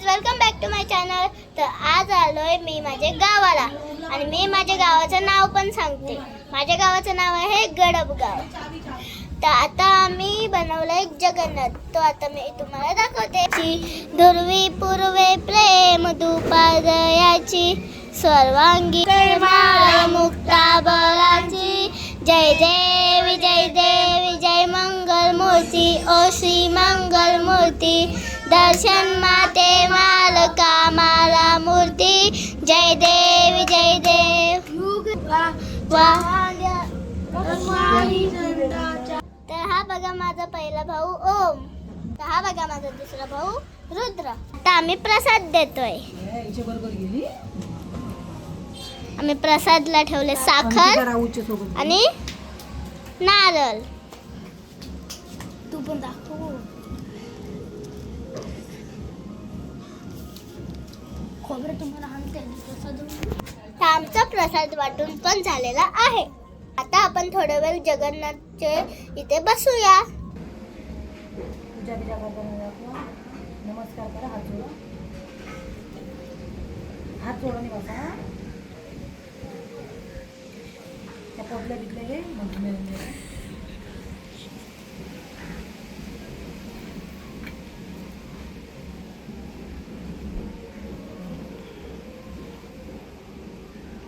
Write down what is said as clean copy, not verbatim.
Guys, welcome back to my channel. तर आज आलोय मी माझ्या गावाला आणि मी माझ्या गावाचं नाव पण सांगते. माझ्या गावाचं नाव आहे गडबगाव. तर आता आम्ही बनवलंय जगन्नाथ. तो आता मी तुम्हाला दाखवते. दुर्वी पूर्वे प्रेम दुपादयाची सर्वांगी माळ मुक्ता बळाची. जय देवी जय देवी जय मंगल मूर्ती ओ श्री मंगल मूर्ती. दर्शन माते मालका माला मूर्ती. जय देवी जय देव. तर हा बघा माझा पहिला भाऊ ओम. तर हा बघा माझा दुसरा भाऊ रुद्र. आता आम्ही प्रसाद देतोय. आम्ही प्रसादला ठेवले साखर आणि नारळ. तू पण दाखव. खोबरं तुम्हाला आणते प्रसाद. आमचा प्रसाद वाटून पण झालेला आहे. आता आपण थोडा वेळ जगन्नाथचे इथे बसूया. नमस्कार करा. हात जोडा नाही बसा. त्या पोटल्या तिथले घे.